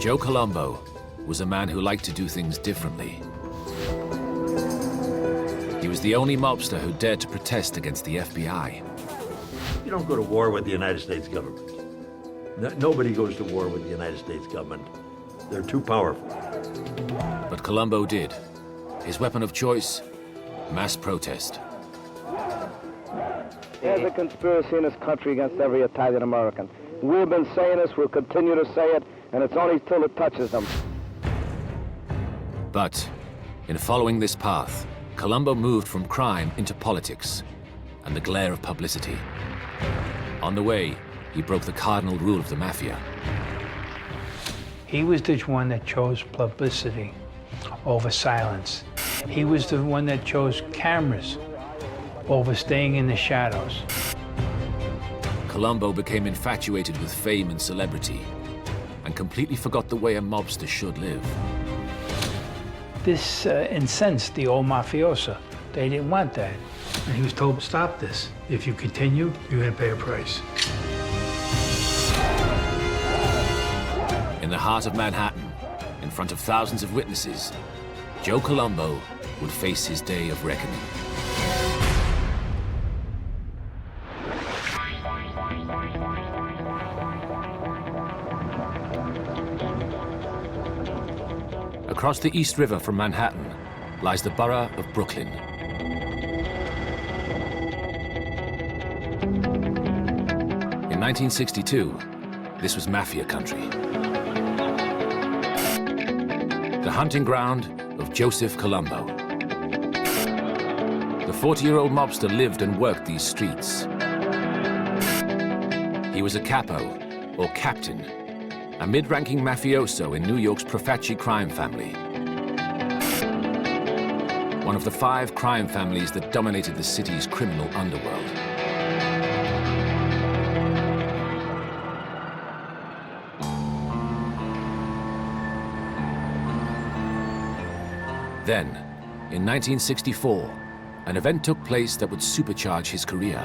Joe Columbo was a man who liked to do things differently. He was the only mobster who dared to protest against the FBI. You don't go to war with the United States government. Nobody goes to war with the United States government. They're too powerful. But Columbo did. His weapon of choice, mass protest. There's a conspiracy in this country against every Italian American. We've been saying this, we'll continue to say it, and it's only till it touches them. But in following this path, Columbo moved from crime into politics and the glare of publicity. On the way, he broke the cardinal rule of the Mafia. He was the one that chose publicity over silence. He was the one that chose cameras over staying in the shadows. Columbo became infatuated with fame and celebrity and completely forgot the way a mobster should live. This incensed the old mafioso. They didn't want that. And he was told, stop this. If you continue, you're gonna pay a price. In the heart of Manhattan, in front of thousands of witnesses, Joe Columbo would face his day of reckoning. Across the East River from Manhattan lies the borough of Brooklyn. In 1962, this was Mafia country. The hunting ground of Joseph Columbo. The 40-year-old mobster lived and worked these streets. He was a capo, or captain, a mid-ranking mafioso in New York's Profaci crime family. One of the 5 crime families that dominated the city's criminal underworld. Then, in 1964, an event took place that would supercharge his career.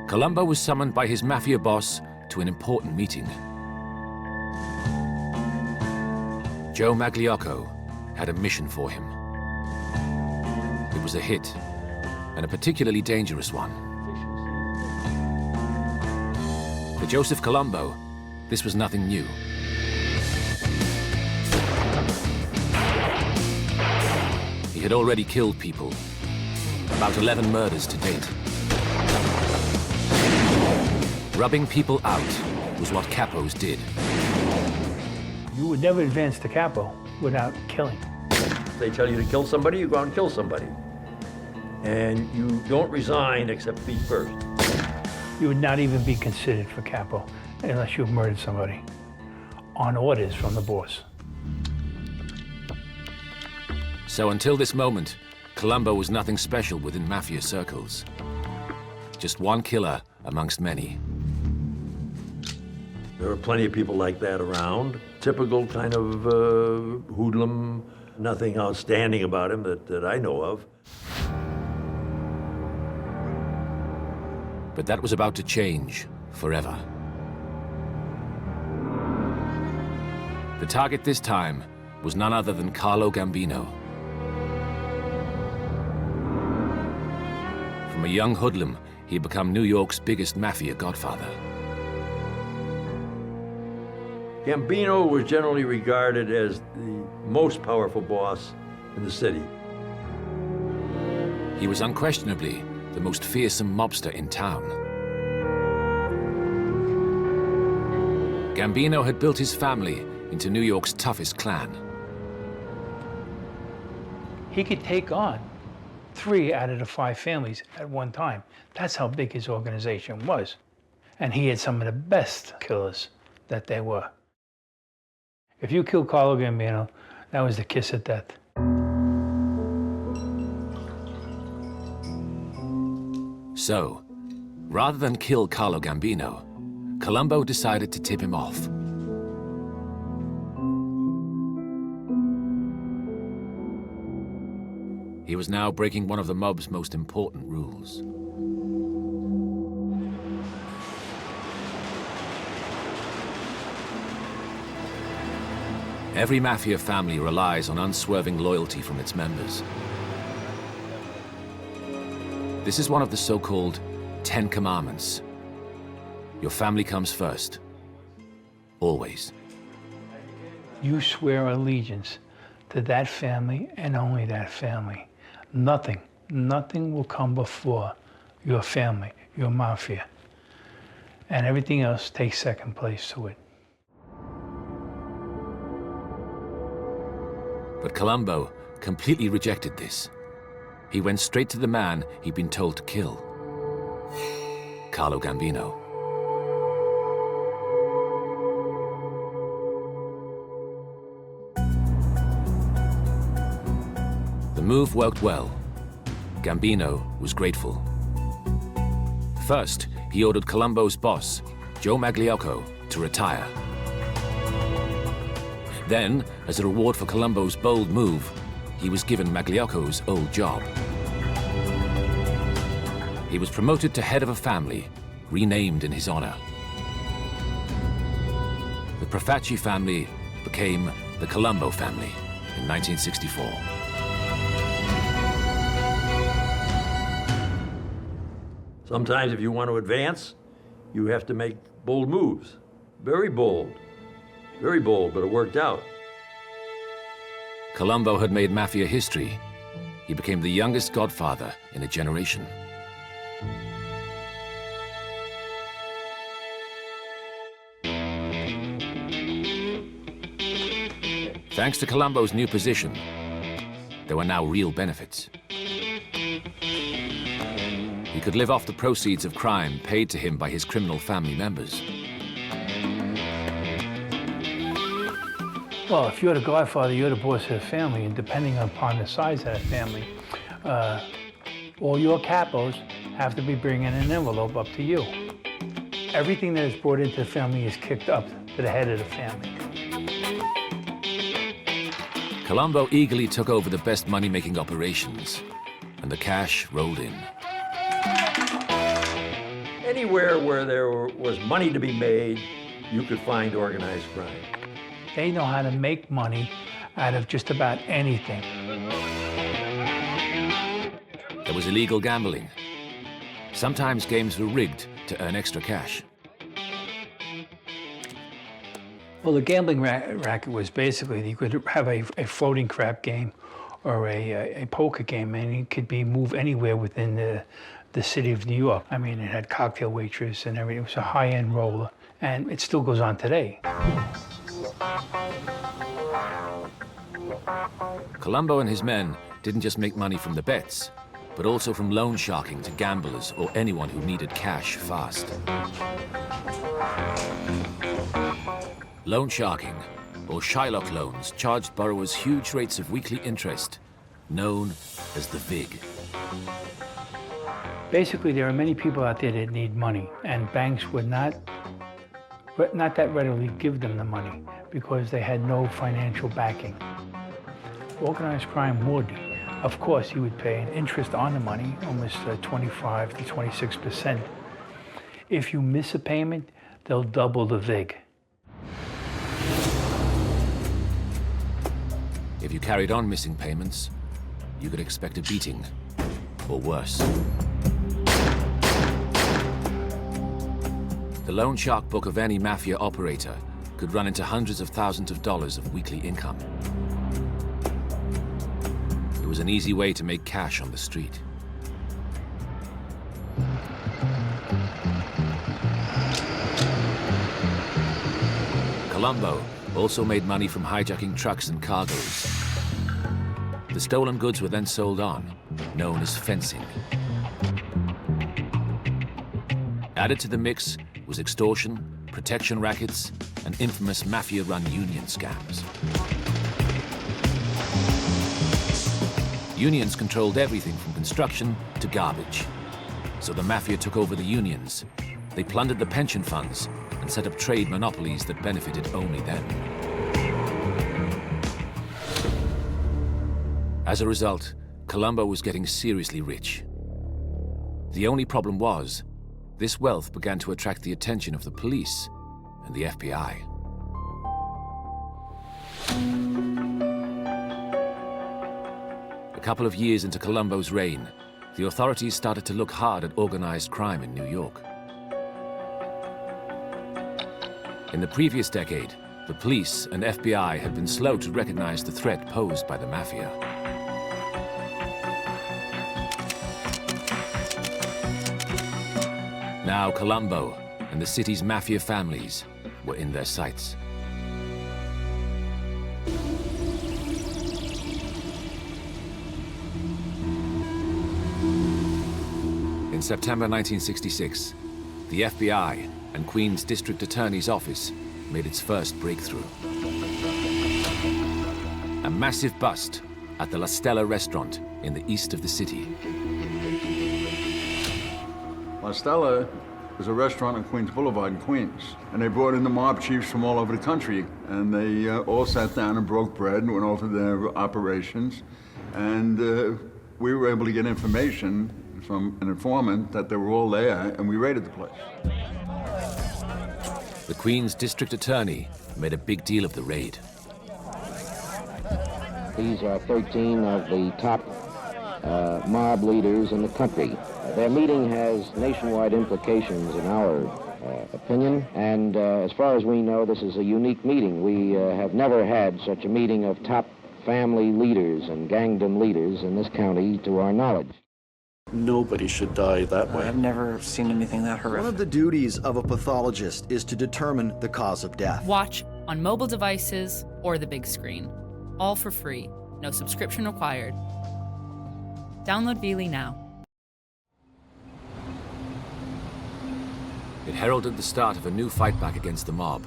Columbo was summoned by his Mafia boss to an important meeting. Joe Magliocco had a mission for him. It was a hit, and a particularly dangerous one. For Joseph Columbo, this was nothing new. He had already killed people, about 11 murders to date. Rubbing people out was what capos did. You would never advance the capo without killing. If they tell you to kill somebody, you go out and kill somebody. And you don't resign except feet first. You would not even be considered for capo unless you murdered somebody on orders from the boss. So until this moment, Columbo was nothing special within Mafia circles. Just one killer amongst many. There are plenty of people like that around. Typical kind of hoodlum, nothing outstanding about him that I know of. But that was about to change forever. The target this time was none other than Carlo Gambino. From a young hoodlum, he had become New York's biggest Mafia godfather. Gambino was generally regarded as the most powerful boss in the city. He was unquestionably the most fearsome mobster in town. Gambino had built his family into New York's toughest clan. He could take on 3 out of the 5 families at one time. That's how big his organization was. And he had some of the best killers that there were. If you killed Carlo Gambino, that was the kiss of death. So, rather than kill Carlo Gambino, Columbo decided to tip him off. He was now breaking one of the mob's most important rules. Every Mafia family relies on unswerving loyalty from its members. This is one of the so-called 10 Commandments. Your family comes first. Always. You swear allegiance to that family and only that family. Nothing will come before your family, your Mafia. And everything else takes second place to it. But Columbo completely rejected this. He went straight to the man he'd been told to kill. Carlo Gambino. The move worked well. Gambino was grateful. First, he ordered Columbo's boss, Joe Magliocco, to retire. Then, as a reward for Columbo's bold move, he was given Magliocco's old job. He was promoted to head of a family, renamed in his honor. The Profaci family became the Columbo family in 1964. Sometimes if you want to advance, you have to make bold moves. Very bold, but it worked out. Columbo had made Mafia history. He became the youngest Godfather in a generation. Thanks to Columbo's new position, there were now real benefits. He could live off the proceeds of crime paid to him by his criminal family members. Well, if you're the Godfather, you're the boss of the family, and depending upon the size of that family, all your capos have to be bringing an envelope up to you. Everything that is brought into the family is kicked up to the head of the family. Columbo eagerly took over the best money-making operations, and the cash rolled in. Anywhere where there was money to be made, you could find organized crime. They know how to make money out of just about anything. There was illegal gambling. Sometimes games were rigged to earn extra cash. Well, the gambling racket was basically, you could have a floating crap game or a poker game, and it could be moved anywhere within the city of New York. I mean, it had cocktail waitress and everything. It was a high-end roller, and it still goes on today. Columbo and his men didn't just make money from the bets, but also from loan sharking to gamblers or anyone who needed cash fast. Loan sharking, or Shylock loans, charged borrowers huge rates of weekly interest, known as the VIG. Basically, there are many people out there that need money, and banks would not that readily give them the money because they had no financial backing. Organized crime would. Of course, he would pay an interest on the money, almost 25 to 26%. If you miss a payment, they'll double the VIG. If you carried on missing payments, you could expect a beating, or worse. The loan shark book of any Mafia operator could run into hundreds of thousands of dollars of weekly income. It was an easy way to make cash on the street. Columbo also made money from hijacking trucks and cargoes. The stolen goods were then sold on, known as fencing. Added to the mix was extortion, protection rackets, and infamous Mafia-run union scams. Unions controlled everything from construction to garbage. So the Mafia took over the unions. They plundered the pension funds and set up trade monopolies that benefited only them. As a result, Columbo was getting seriously rich. The only problem was, this wealth began to attract the attention of the police and the FBI. couple of years into Columbo's reign, the authorities started to look hard at organized crime in New York. In the previous decade, the police and FBI had been slow to recognize the threat posed by the Mafia. Now Columbo and the city's Mafia families were in their sights. In September 1966, the FBI and Queens District Attorney's Office made its first breakthrough. A massive bust at the La Stella restaurant in the east of the city. La Stella was a restaurant on Queens Boulevard in Queens, and they brought in the mob chiefs from all over the country, and they all sat down and broke bread and went over their operations, and we were able to get information from an informant that they were all there, and we raided the place. The Queens District Attorney made a big deal of the raid. These are 13 of the top mob leaders in the country. Their meeting has nationwide implications in our opinion, and as far as we know, this is a unique meeting. We have never had such a meeting of top family leaders and gangdom leaders in this county to our knowledge. Nobody should die that way. I've never seen anything that horrific. One of the duties of a pathologist is to determine the cause of death. Watch on mobile devices or the big screen. All for free. No subscription required. Download Veely now. It heralded the start of a new fight back against the mob,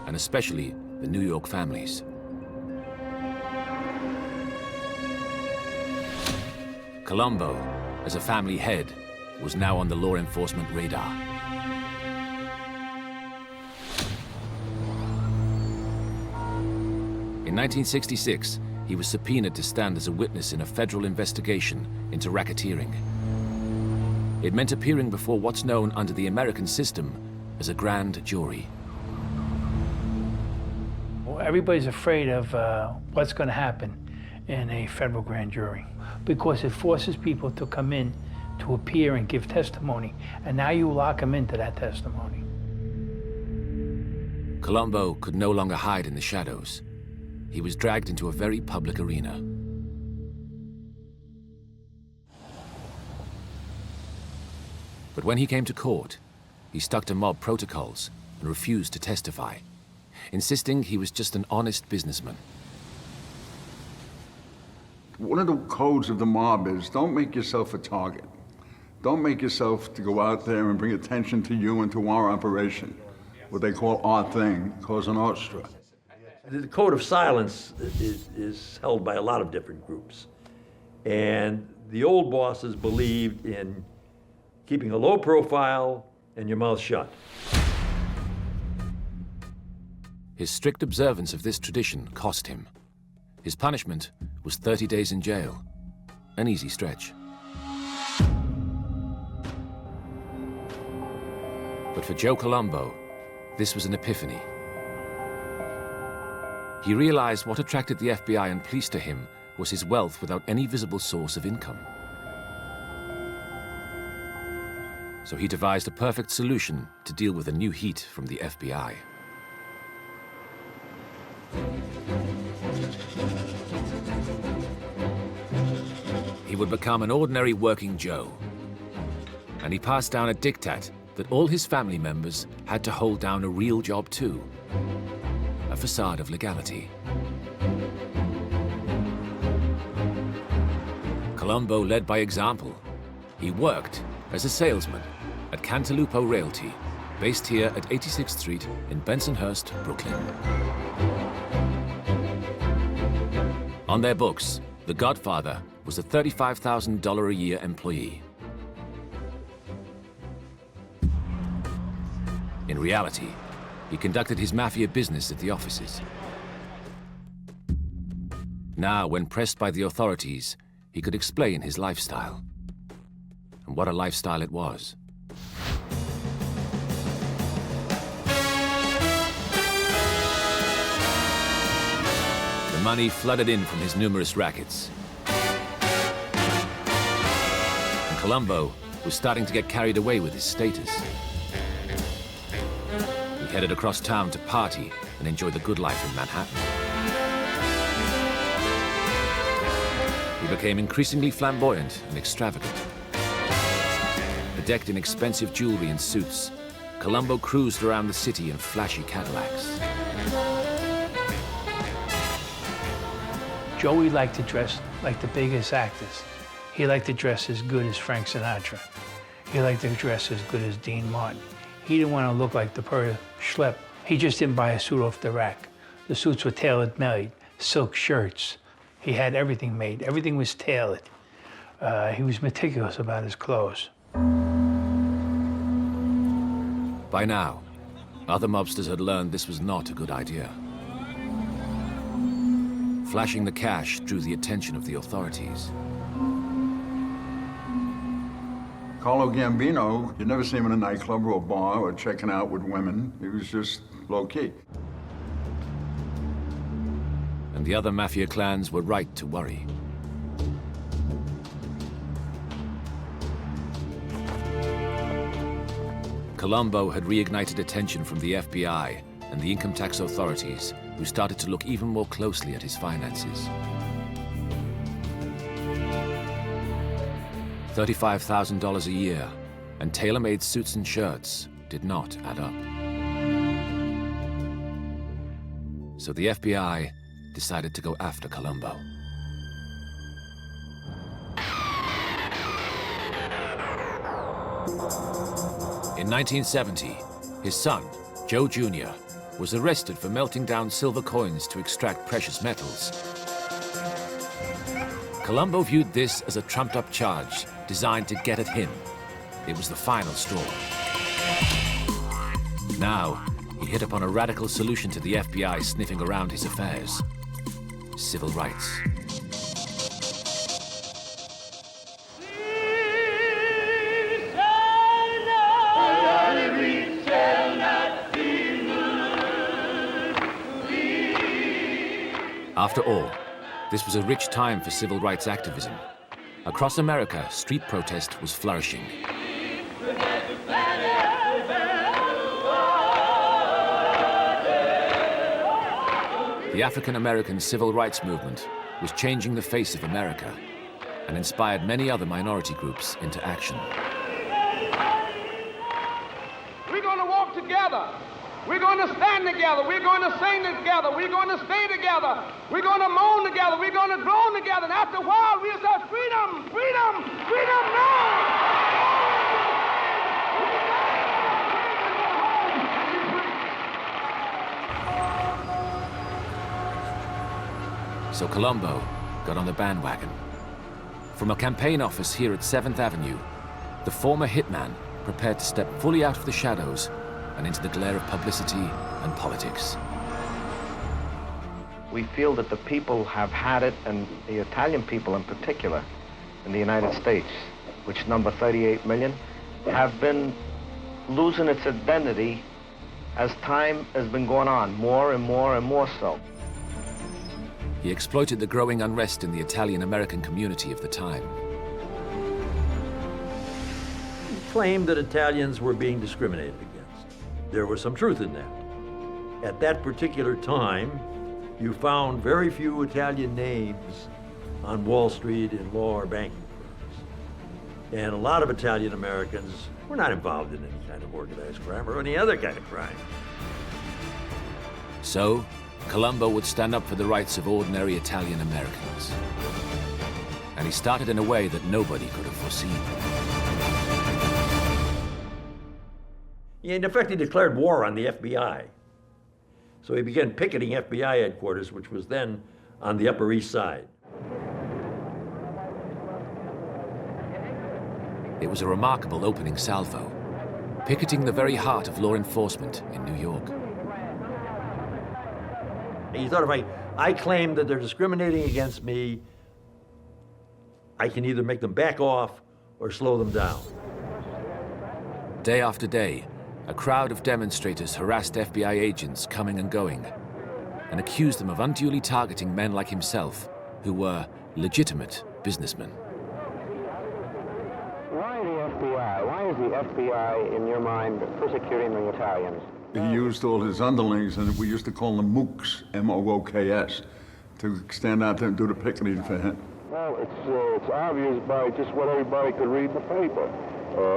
and especially the New York families. Columbo, as a family head, was now on the law enforcement radar. In 1966, he was subpoenaed to stand as a witness in a federal investigation into racketeering. It meant appearing before what's known under the American system as a grand jury. Well, everybody's afraid of what's going to happen in a federal grand jury, because it forces people to come in to appear and give testimony, and now you lock them into that testimony. Columbo could no longer hide in the shadows. He was dragged into a very public arena. But when he came to court, he stuck to mob protocols and refused to testify, insisting he was just an honest businessman. One of the codes of the mob is don't make yourself a target. Don't make yourself to go out there and bring attention to you and to our operation, what they call our thing, Cosa Nostra. The code of silence is held by a lot of different groups. And the old bosses believed in keeping a low profile and your mouth shut. His strict observance of this tradition cost him. His punishment was 30 days in jail, an easy stretch. But for Joe Columbo, this was an epiphany. He realized what attracted the FBI and police to him was his wealth without any visible source of income. So he devised a perfect solution to deal with the new heat from the FBI. He would become an ordinary working Joe, and he passed down a diktat that all his family members had to hold down a real job too, a facade of legality. Columbo led by example. He worked as a salesman at Cantalupo Realty, based here at 86th Street in Bensonhurst, Brooklyn. On their books, the Godfather was a $35,000 a year employee. In reality, he conducted his Mafia business at the offices. Now, when pressed by the authorities, he could explain his lifestyle. And what a lifestyle it was. The money flooded in from his numerous rackets. Columbo was starting to get carried away with his status. He headed across town to party and enjoy the good life in Manhattan. He became increasingly flamboyant and extravagant. Bedecked in expensive jewelry and suits, Columbo cruised around the city in flashy Cadillacs. Joey liked to dress like the biggest actors. He liked to dress as good as Frank Sinatra. He liked to dress as good as Dean Martin. He didn't want to look like the per schlep. He just didn't buy a suit off the rack. The suits were tailor-made, silk shirts. He had everything made. Everything was tailored. He was meticulous about his clothes. By now, other mobsters had learned this was not a good idea. Flashing the cash drew the attention of the authorities. Carlo Gambino, you'd never see him in a nightclub or a bar or checking out with women. He was just low-key. And the other Mafia clans were right to worry. Columbo had reignited attention from the FBI and the income tax authorities, who started to look even more closely at his finances. $35,000 a year and tailor-made suits and shirts did not add up. So the FBI decided to go after Columbo. In 1970, his son, Joe Jr., was arrested for melting down silver coins to extract precious metals. Columbo viewed this as a trumped-up charge designed to get at him. It was the final straw. Now, he hit upon a radical solution to the FBI sniffing around his affairs: civil rights. After all, this was a rich time for civil rights activism. Across America, street protest was flourishing. The African-American civil rights movement was changing the face of America and inspired many other minority groups into action. We're going to walk together. We're going to stand together. We're going to sing together. We're going to stay together. We're going to moan together. We're going to groan together. And after a while, we'll say, freedom, freedom, freedom now! So Columbo got on the bandwagon. From a campaign office here at 7th Avenue, the former hitman prepared to step fully out of the shadows and into the glare of publicity and politics. We feel that the people have had it, and the Italian people in particular, in the United States, which number 38 million, have been losing its identity as time has been going on, more and more and more so. He exploited the growing unrest in the Italian-American community of the time. He claimed that Italians were being discriminated against. There was some truth in that. At that particular time, you found very few Italian names on Wall Street in law or banking firms. And a lot of Italian Americans were not involved in any kind of organized crime or any other kind of crime. So, Columbo would stand up for the rights of ordinary Italian Americans. And he started in a way that nobody could have foreseen. In effect, he declared war on the FBI. So he began picketing FBI headquarters, which was then on the Upper East Side. It was a remarkable opening salvo, picketing the very heart of law enforcement in New York. He thought, if I claim that they're discriminating against me, I can either make them back off or slow them down. Day after day, a crowd of demonstrators harassed FBI agents coming and going and accused them of unduly targeting men like himself who were legitimate businessmen. FBI. Why is the FBI, in your mind, persecuting the Italians? He used all his underlings, and we used to call them mooks, M-O-O-K-S, to stand out there and do the picketing for him. Well, it's obvious by just what everybody could read in the paper.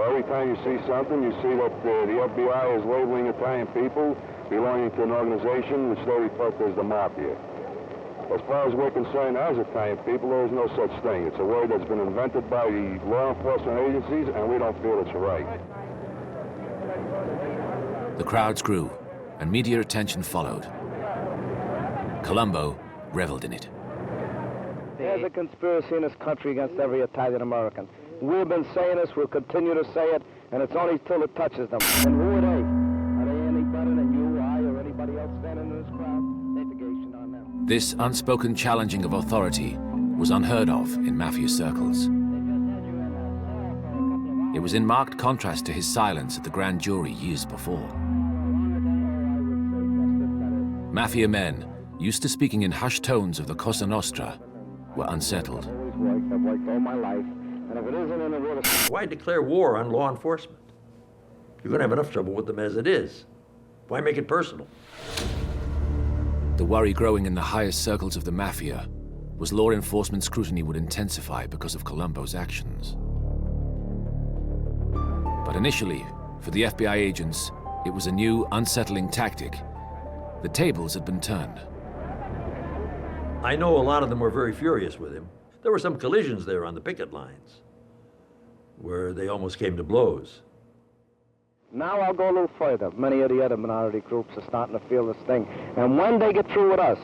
Every time you see something, you see that the FBI is labeling Italian people belonging to an organization which they refer to as the Mafia. As far as we're concerned as Italian people, there is no such thing. It's a word that's been invented by the law enforcement agencies, and we don't feel it's right. The crowds grew, and media attention followed. Columbo reveled in it. There's a conspiracy in this country against every Italian American. We've been saying this, we'll continue to say it, and it's only till it touches them. And who are they? Are they any better than you, I, or anybody else standing in this crowd? Litigation on them. This unspoken challenging of authority was unheard of in Mafia circles. It was in marked contrast to his silence at the grand jury years before. Mafia men, used to speaking in hushed tones of the Cosa Nostra, were unsettled. I've worked all my life, and if it isn't in the rule of... Why declare war on law enforcement? You're going to have enough trouble with them as it is. Why make it personal? The worry growing in the highest circles of the Mafia was law enforcement scrutiny would intensify because of Columbo's actions. But initially, for the FBI agents, it was a new, unsettling tactic. The tables had been turned. I know a lot of them were very furious with him. There were some collisions there on the picket lines where they almost came to blows. Now I'll go a little further. Many of the other minority groups are starting to feel this thing. And when they get through with us,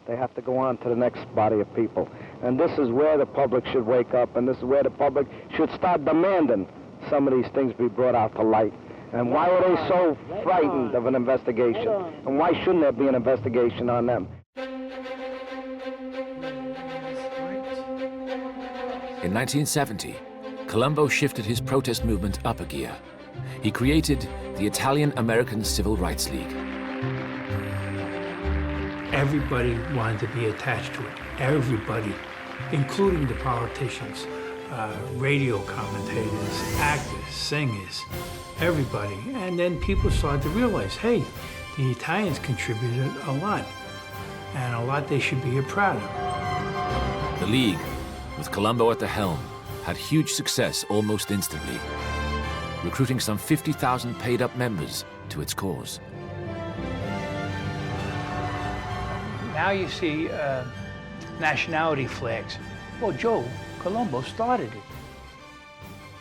they have to go on to the next body of people. And this is where the public should wake up, and this is where the public should start demanding some of these things be brought out to light. And why are they so frightened of an investigation? And why shouldn't there be an investigation on them? In 1970, Columbo shifted his protest movement up a gear. He created the Italian-American Civil Rights League. Everybody wanted to be attached to it. Everybody, including the politicians, radio commentators, actors, singers, everybody. And then people started to realize, hey, the Italians contributed a lot, and a lot they should be proud of. The League, with Columbo at the helm, had huge success almost instantly, recruiting some 50,000 paid-up members to its cause. Now you see nationality flags. Well, Joe Columbo started it.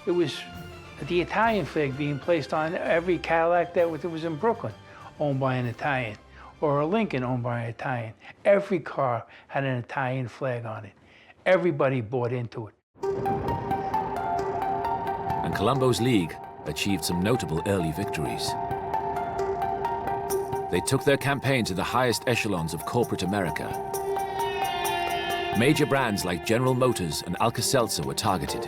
It was the Italian flag being placed on every Cadillac that was in Brooklyn, owned by an Italian, or a Lincoln owned by an Italian. Every car had an Italian flag on it. Everybody bought into it. And Columbo's League achieved some notable early victories. They took their campaign to the highest echelons of corporate America. Major brands like General Motors and Alka-Seltzer were targeted.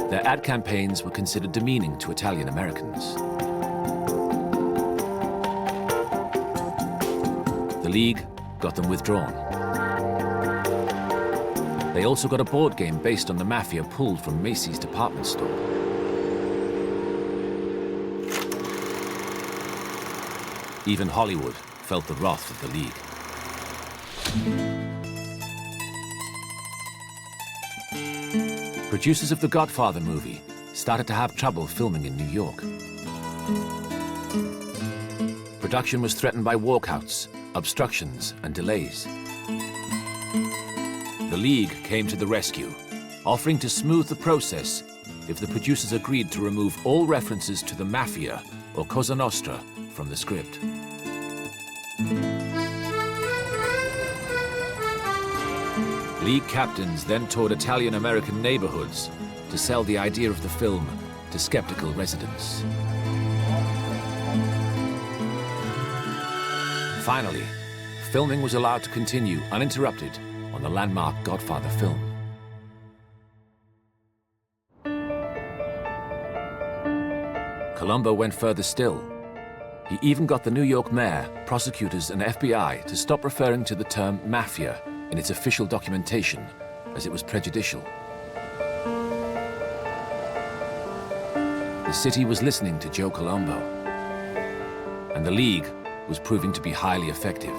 Their ad campaigns were considered demeaning to Italian Americans. The League got them withdrawn. They also got a board game based on the Mafia pulled from Macy's department store. Even Hollywood felt the wrath of the League. Producers of the Godfather movie started to have trouble filming in New York. Production was threatened by walkouts, obstructions, and delays. The League came to the rescue, offering to smooth the process if the producers agreed to remove all references to the Mafia or Cosa Nostra from the script. League captains then toured Italian-American neighborhoods to sell the idea of the film to skeptical residents. Finally, filming was allowed to continue uninterrupted on the landmark Godfather film. Columbo went further still. He even got the New York mayor, prosecutors, and FBI to stop referring to the term Mafia in its official documentation, as it was prejudicial. The city was listening to Joe Columbo, and the League was proving to be highly effective.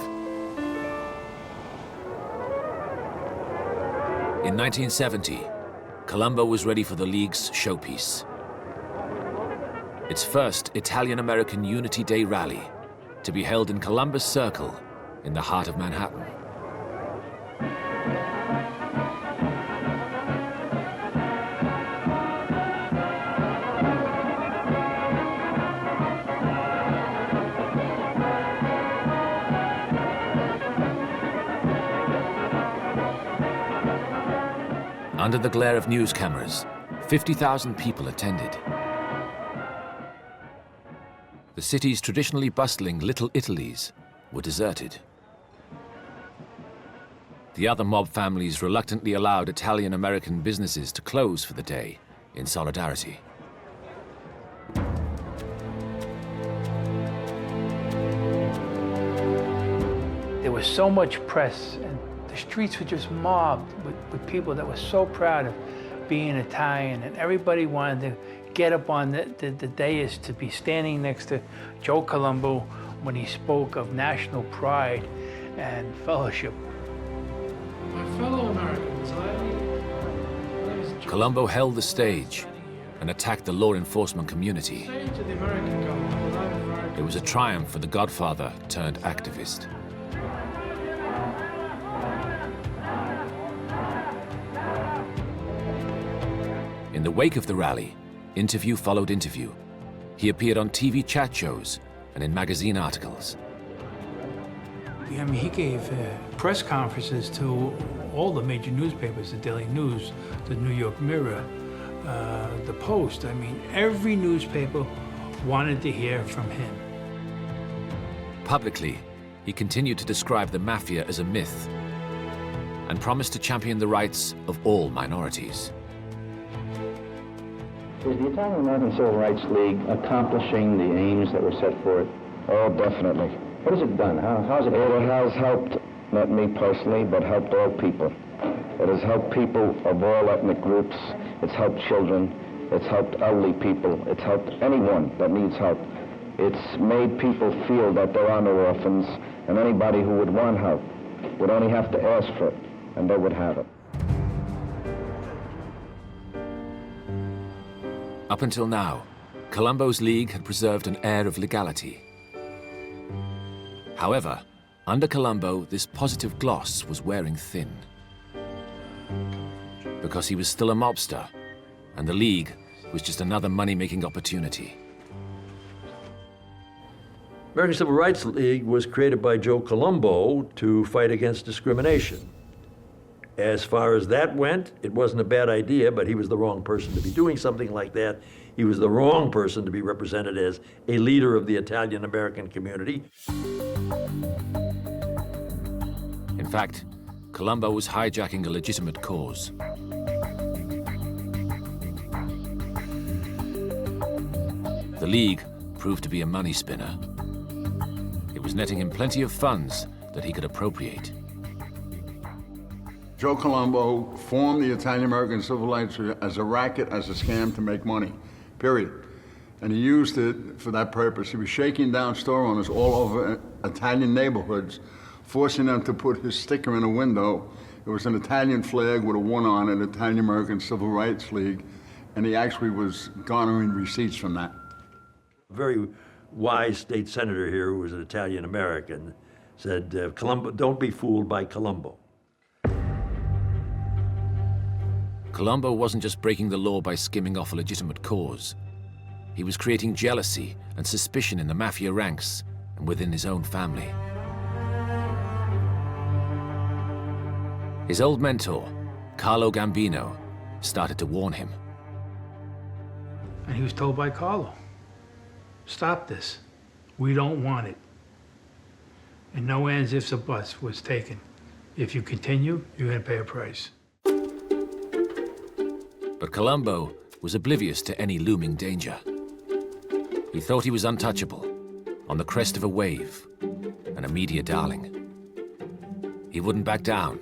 In 1970, Columbo was ready for the League's showpiece. Its first Italian-American Unity Day rally, to be held in Columbus Circle in the heart of Manhattan. Under the glare of news cameras, 50,000 people attended. The city's traditionally bustling Little Italies were deserted. The other mob families reluctantly allowed Italian-American businesses to close for the day in solidarity. There was so much press, and the streets were just mobbed with people that were so proud of being Italian, and everybody wanted to get up on the dais to be standing next to Joe Columbo when he spoke of national pride and fellowship. My fellow Americans, Columbo held the stage and attacked the law enforcement community. to the American government that I'm very It was a triumph for the Godfather turned activist. In the wake of the rally, interview followed interview. He appeared on TV chat shows and in magazine articles. I mean, he gave press conferences to all the major newspapers, the Daily News, the New York Mirror, the Post. I mean, every newspaper wanted to hear from him. Publicly, he continued to describe the Mafia as a myth and promised to champion the rights of all minorities. Is the Italian-American Civil Rights League accomplishing the aims that were set for it? Oh, definitely. What has it done? How has it helped? It has helped, not me personally, but helped all people. It has helped people of all ethnic groups. It's helped children. It's helped elderly people. It's helped anyone that needs help. It's made people feel that there are no orphans, and anybody who would want help would only have to ask for it, and they would have it. Up until now, Columbo's League had preserved an air of legality. However, under Columbo, this positive gloss was wearing thin. Because he was still a mobster, and the League was just another money-making opportunity. American Civil Rights League was created by Joe Columbo to fight against discrimination. As far as that went, it wasn't a bad idea, but he was the wrong person to be doing something like that. He was the wrong person to be represented as a leader of the Italian-American community. In fact, Columbo was hijacking a legitimate cause. The League proved to be a money spinner. It was netting him plenty of funds that he could appropriate. Joe Columbo formed the Italian-American Civil Rights as a racket, as a scam to make money, period. And he used it for that purpose. He was shaking down store owners all over Italian neighborhoods, forcing them to put his sticker in a window. It was an Italian flag with a 1 on it, Italian-American Civil Rights League, and he actually was garnering receipts from that. A very wise state senator here, who was an Italian-American, said, Columbo, don't be fooled by Columbo. Columbo wasn't just breaking the law by skimming off a legitimate cause. He was creating jealousy and suspicion in the Mafia ranks and within his own family. His old mentor, Carlo Gambino, started to warn him. And he was told by Carlo, stop this. We don't want it. And no ands, ifs, or buts was taken. If you continue, you're going to pay a price. But Columbo was oblivious to any looming danger. He thought he was untouchable, on the crest of a wave, and a media darling. He wouldn't back down.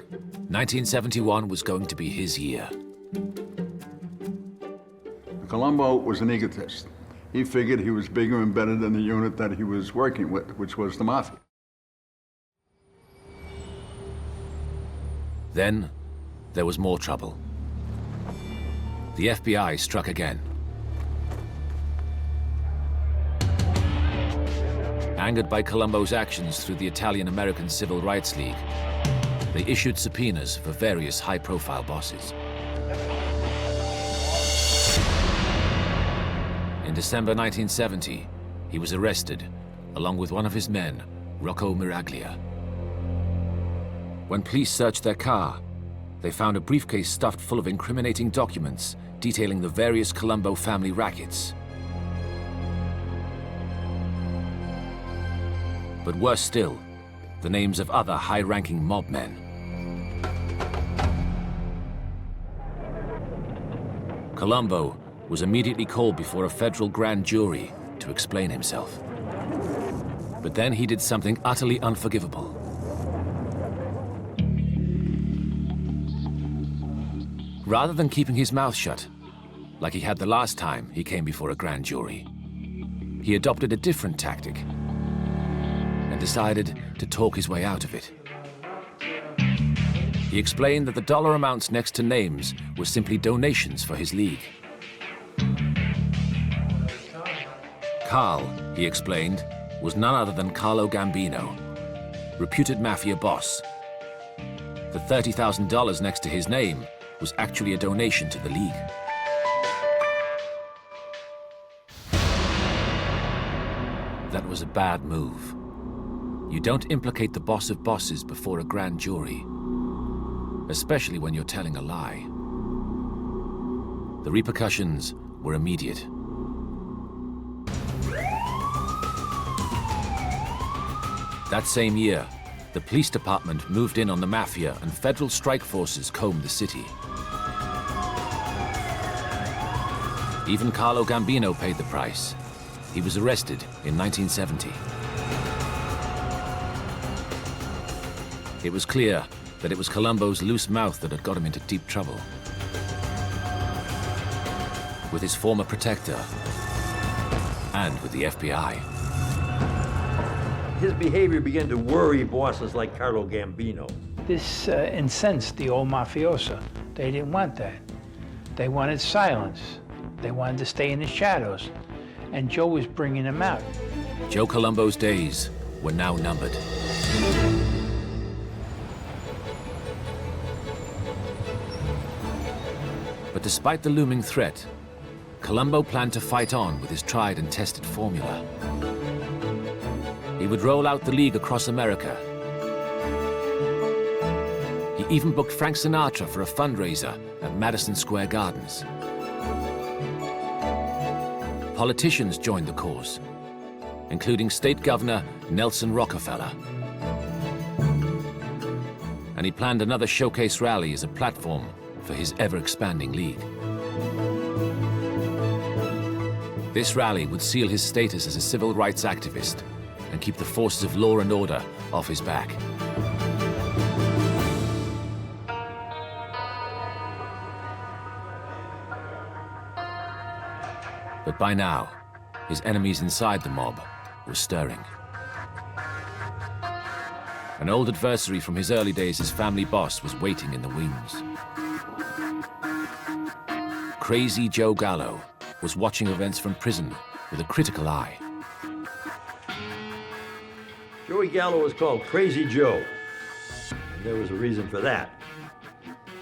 1971 was going to be his year. Columbo was an egotist. He figured he was bigger and better than the unit that he was working with, which was the Mafia. Then, there was more trouble. The FBI struck again. Angered by Columbo's actions through the Italian-American Civil Rights League, they issued subpoenas for various high-profile bosses. In December 1970, he was arrested, along with one of his men, Rocco Miraglia. When police searched their car, they found a briefcase stuffed full of incriminating documents detailing the various Columbo family rackets. But worse still, the names of other high-ranking mob men. Columbo was immediately called before a federal grand jury to explain himself. But then he did something utterly unforgivable. Rather than keeping his mouth shut, like he had the last time he came before a grand jury, he adopted a different tactic and decided to talk his way out of it. He explained that the dollar amounts next to names were simply donations for his league. Carl, he explained, was none other than Carlo Gambino, reputed Mafia boss. The $30,000 next to his name was actually a donation to the league. That was a bad move. You don't implicate the boss of bosses before a grand jury, especially when you're telling a lie. The repercussions were immediate. That same year, the police department moved in on the Mafia and federal strike forces combed the city. Even Carlo Gambino paid the price. He was arrested in 1970. It was clear that it was Columbo's loose mouth that had got him into deep trouble with his former protector and with the FBI. His behavior began to worry bosses like Carlo Gambino. This incensed the old mafioso. They didn't want that. They wanted silence. They wanted to stay in the shadows. And Joe was bringing them out. Joe Columbo's days were now numbered. But despite the looming threat, Columbo planned to fight on with his tried and tested formula. He would roll out the league across America. He even booked Frank Sinatra for a fundraiser at Madison Square Gardens. Politicians joined the cause, including State Governor Nelson Rockefeller. And he planned another showcase rally as a platform for his ever-expanding league. This rally would seal his status as a civil rights activist and keep the forces of law and order off his back. But by now, his enemies inside the mob were stirring. An old adversary from his early days as family boss was waiting in the wings. Crazy Joe Gallo was watching events from prison with a critical eye. Joey Gallo was called Crazy Joe. And there was a reason for that,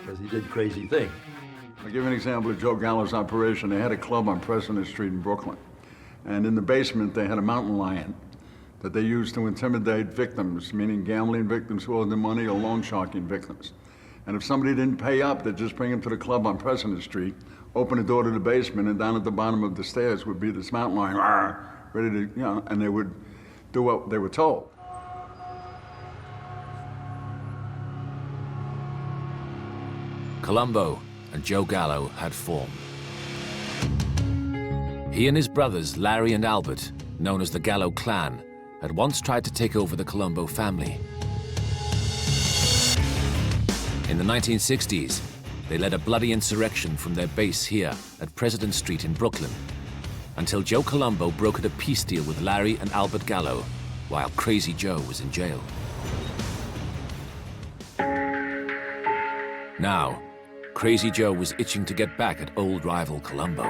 because he did crazy things. I'll give you an example of Joe Gallo's operation. They had a club on President Street in Brooklyn. And in the basement, they had a mountain lion that they used to intimidate victims, meaning gambling victims who owed them money or loan sharking victims. And if somebody didn't pay up, they'd just bring him to the club on President Street, open the door to the basement, and down at the bottom of the stairs would be this mountain lion, ready to, and they would do what they were told. Columbo and Joe Gallo had formed. He and his brothers, Larry and Albert, known as the Gallo clan, had once tried to take over the Columbo family. In the 1960s, they led a bloody insurrection from their base here at President Street in Brooklyn until Joe Columbo brokered a peace deal with Larry and Albert Gallo, while Crazy Joe was in jail. Now, Crazy Joe was itching to get back at old rival Columbo.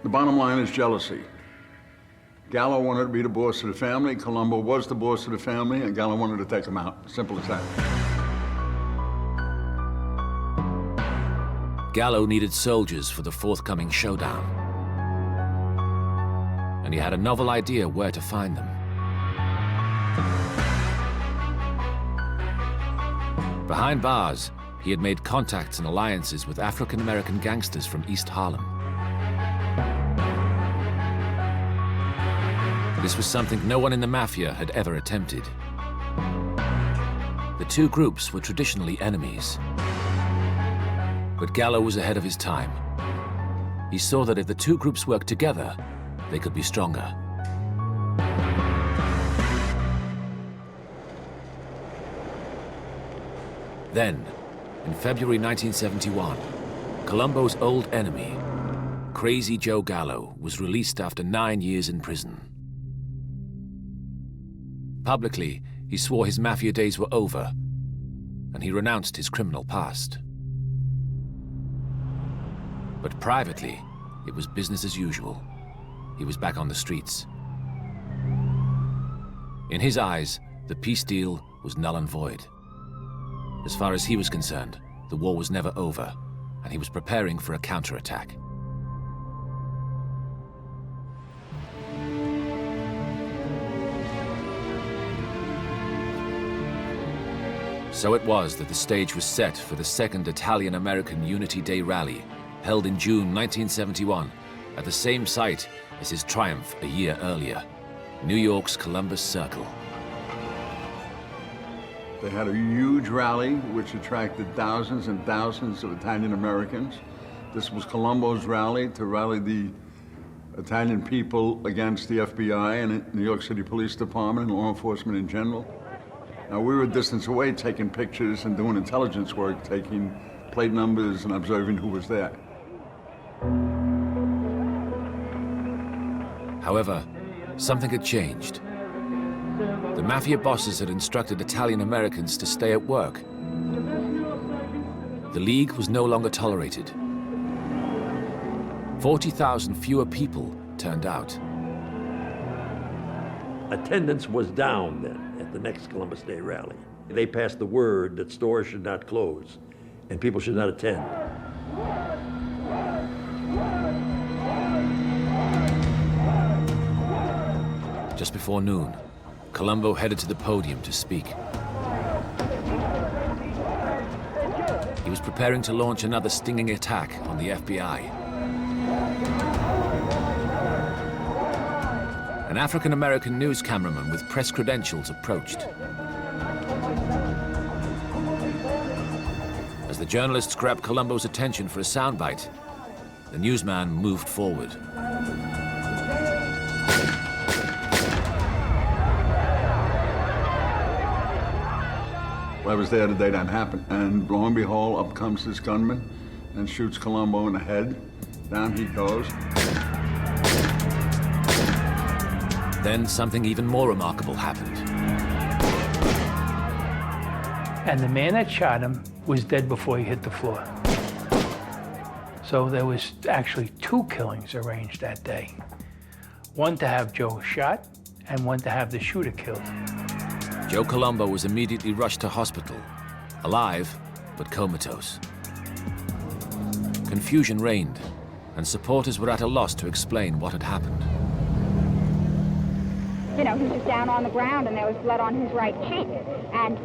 The bottom line is jealousy. Gallo wanted to be the boss of the family, Columbo was the boss of the family, and Gallo wanted to take him out. Simple as that. Gallo needed soldiers for the forthcoming showdown. And he had a novel idea where to find them. Behind bars, he had made contacts and alliances with African-American gangsters from East Harlem. This was something no one in the Mafia had ever attempted. The two groups were traditionally enemies. But Gallo was ahead of his time. He saw that if the two groups worked together, they could be stronger. Then, in February 1971, Columbo's old enemy, Crazy Joe Gallo, was released after 9 years in prison. Publicly, he swore his Mafia days were over, and he renounced his criminal past. But privately, it was business as usual. He was back on the streets. In his eyes, the peace deal was null and void. As far as he was concerned, the war was never over, and he was preparing for a counterattack. So it was that the stage was set for the second Italian-American Unity Day rally, held in June 1971, at the same site as his triumph a year earlier, New York's Columbus Circle. They had a huge rally which attracted thousands and thousands of Italian Americans. This was Columbo's rally to rally the Italian people against the FBI and the New York City Police Department and law enforcement in general. Now, we were a distance away taking pictures and doing intelligence work, taking plate numbers and observing who was there. However, something had changed. The Mafia bosses had instructed Italian Americans to stay at work. The League was no longer tolerated. 40,000 fewer people turned out. Attendance was down then at the next Columbus Day rally. They passed the word that stores should not close and people should not attend. Just before noon, Columbo headed to the podium to speak. He was preparing to launch another stinging attack on the FBI. An African-American news cameraman with press credentials approached. As the journalists grabbed Columbo's attention for a soundbite, the newsman moved forward. Well, I was there the day that happened, and lo and behold, up comes this gunman and shoots Columbo in the head. Down he goes. Then something even more remarkable happened. And the man that shot him was dead before he hit the floor. So there was actually 2 killings arranged that day. One to have Joe shot, and one to have the shooter killed. Joe Columbo was immediately rushed to hospital, alive but comatose. Confusion reigned, and supporters were at a loss to explain what had happened. You know, he was down on the ground and there was blood on his right cheek. And,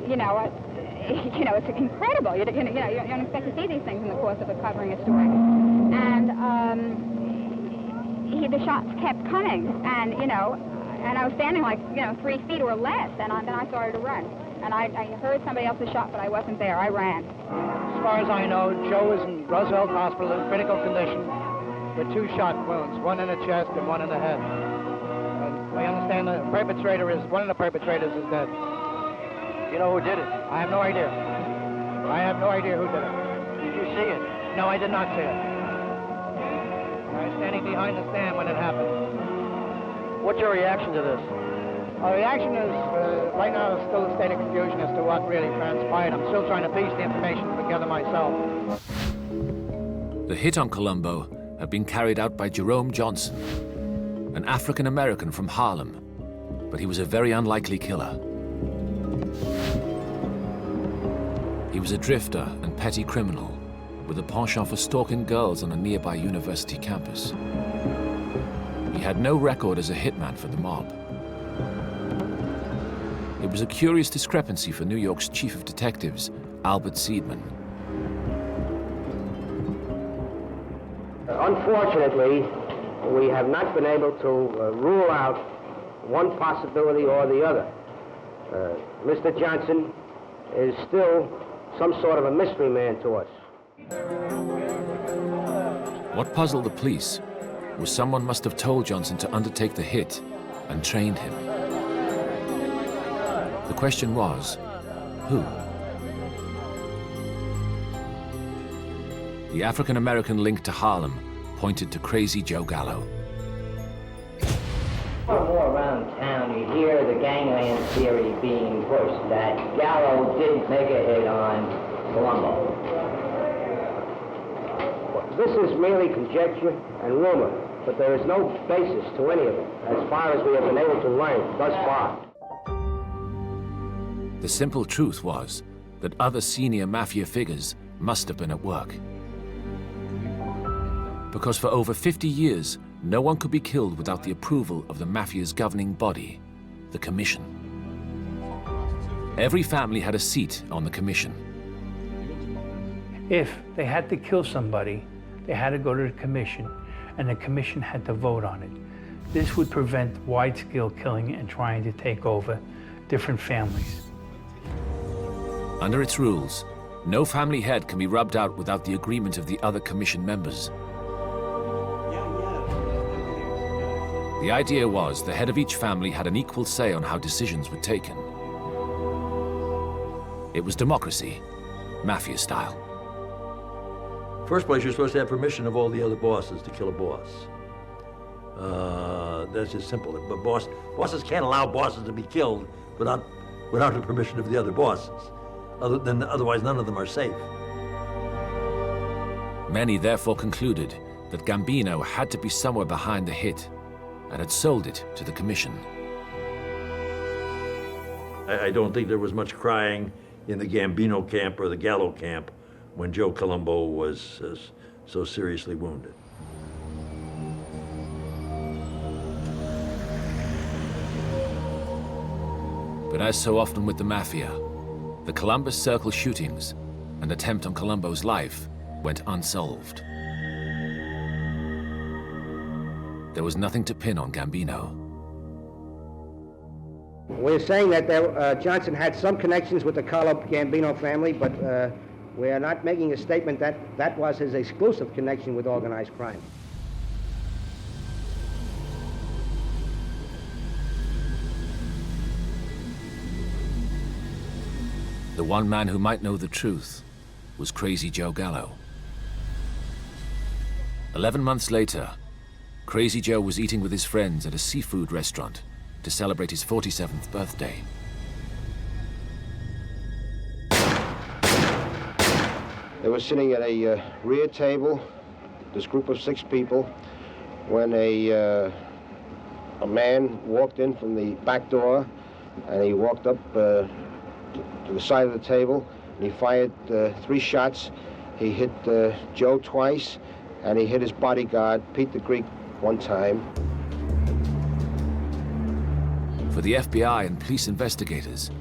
it's incredible. You don't expect to see these things in the course of covering a story. And the shots kept coming. And, and I was standing 3 feet or less. And then I started to run. And I heard somebody else's shot, but I wasn't there. I ran. As far as I know, Joe is in Roosevelt Hospital in critical condition with 2 shot wounds, one in the chest and one in the head. I understand one of the perpetrators is dead. You know who did it? I have no idea. I have no idea who did it. Did you see it? No, I did not see it. Right? standing behind the stand when it happened. What's your reaction to this? Our reaction is, right now, it's still a state of confusion as to what really transpired. I'm still trying to piece the information together myself. The hit on Columbo had been carried out by Jerome Johnson, an African-American from Harlem, but he was a very unlikely killer. He was a drifter and petty criminal with a penchant for stalking girls on a nearby university campus. He had no record as a hitman for the mob. It was a curious discrepancy for New York's chief of detectives, Albert Seidman. Unfortunately, we have not been able to rule out one possibility or the other. Mr. Johnson is still some sort of a mystery man to us. What puzzled the police was someone must have told Johnson to undertake the hit and trained him. The question was, who? The African-American link to Harlem pointed to Crazy Joe Gallo. More and more around town, you hear the gangland theory being pushed, that Gallo didn't make a hit on Columbo. This is merely conjecture and rumor, but there is no basis to any of it, as far as we have been able to learn thus far. The simple truth was that other senior Mafia figures must have been at work. Because for over 50 years, no one could be killed without the approval of the Mafia's governing body, the Commission. Every family had a seat on the Commission. If they had to kill somebody, they had to go to the Commission, and the Commission had to vote on it. This would prevent wide-scale killing and trying to take over different families. Under its rules, no family head can be rubbed out without the agreement of the other Commission members. The idea was the head of each family had an equal say on how decisions were taken. It was democracy, Mafia style. First place, you're supposed to have permission of all the other bosses to kill a boss. That's just simple. But bosses can't allow bosses to be killed without the permission of the other bosses. Otherwise, none of them are safe. Many therefore concluded that Gambino had to be somewhere behind the hit and had sold it to the Commission. I don't think there was much crying in the Gambino camp or the Gallo camp when Joe Columbo was so seriously wounded. But as so often with the Mafia, the Columbus Circle shootings and attempt on Columbo's life went unsolved. There was nothing to pin on Gambino. We're saying that Johnson had some connections with the Gambino family, but we are not making a statement that that was his exclusive connection with organized crime. The one man who might know the truth was Crazy Joe Gallo. 11 months later, Crazy Joe was eating with his friends at a seafood restaurant to celebrate his 47th birthday. They were sitting at a rear table, this group of 6 people, when a man walked in from the back door, and he walked up to the side of the table, and he fired 3 shots. He hit Joe twice, and he hit his bodyguard, Pete the Greek, 1 time. For the FBI and police investigators,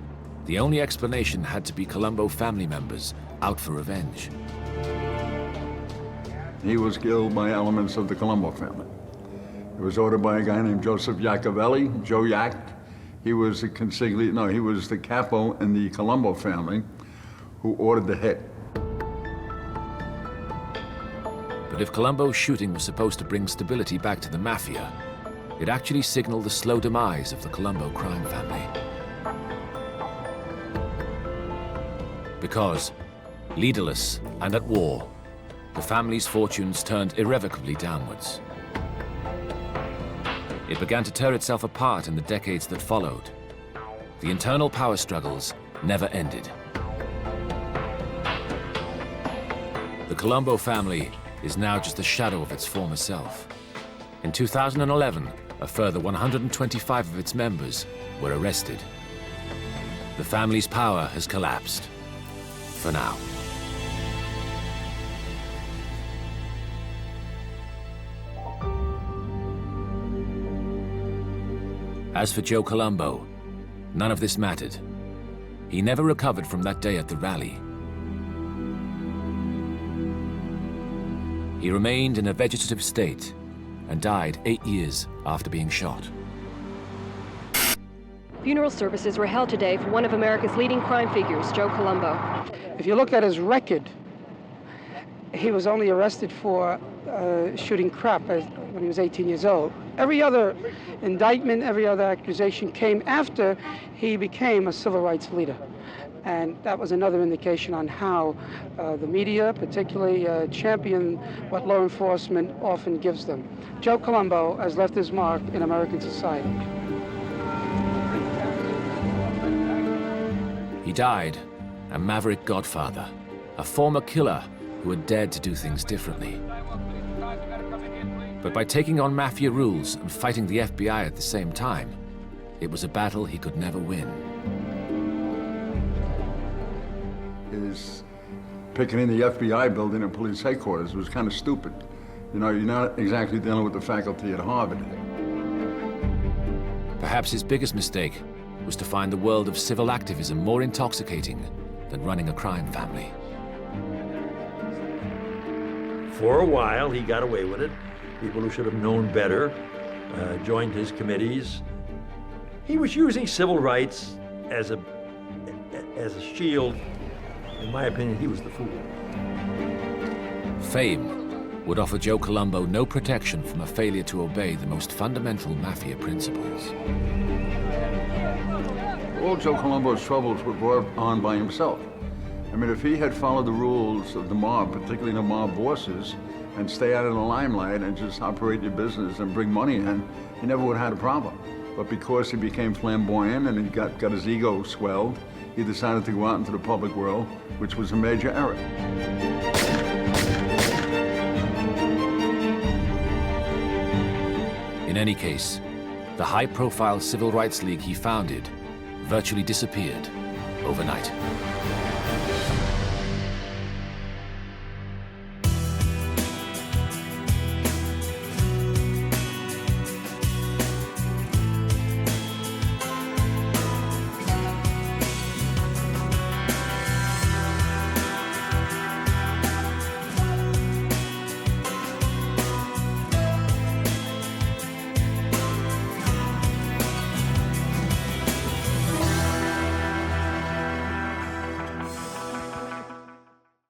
the only explanation had to be Columbo family members out for revenge. He was killed by elements of the Columbo family. It was ordered by a guy named Joseph Iacovelli, Joe Yack. He was the consiglio, he was the capo in the Columbo family who ordered the hit. But if Columbo's shooting was supposed to bring stability back to the Mafia, it actually signaled the slow demise of the Columbo crime family. Because, leaderless and at war, the family's fortunes turned irrevocably downwards. It began to tear itself apart in the decades that followed. The internal power struggles never ended. The Columbo family is now just a shadow of its former self. In 2011, a further 125 of its members were arrested. The family's power has collapsed. For now. As for Joe Columbo, none of this mattered. He never recovered from that day at the rally. He remained in a vegetative state and died 8 years after being shot. Funeral services were held today for one of America's leading crime figures, Joe Columbo. If you look at his record, he was only arrested for shooting crap when he was 18 years old. Every other indictment, every other accusation came after he became a civil rights leader. And that was another indication on how the media, particularly, champion what law enforcement often gives them. Joe Columbo has left his mark in American society. He died a maverick godfather, a former killer who had dared to do things differently. But by taking on Mafia rules and fighting the FBI at the same time, it was a battle he could never win. His picketing the FBI building at police headquarters was kind of stupid. You know, you're not exactly dealing with the faculty at Harvard. Perhaps his biggest mistake was to find the world of civil activism more intoxicating than running a crime family. For a while, he got away with it. People who should have known better joined his committees. He was using civil rights as a shield. In my opinion, he was the fool. Fame would offer Joe Columbo no protection from a failure to obey the most fundamental Mafia principles. All Joe Columbo's troubles were brought on by himself. I mean, if he had followed the rules of the mob, particularly the mob bosses, and stay out of the limelight and just operate your business and bring money in, he never would have had a problem. But because he became flamboyant and he got his ego swelled, he decided to go out into the public world, which was a major error. In any case, the high-profile civil rights league he founded virtually disappeared overnight.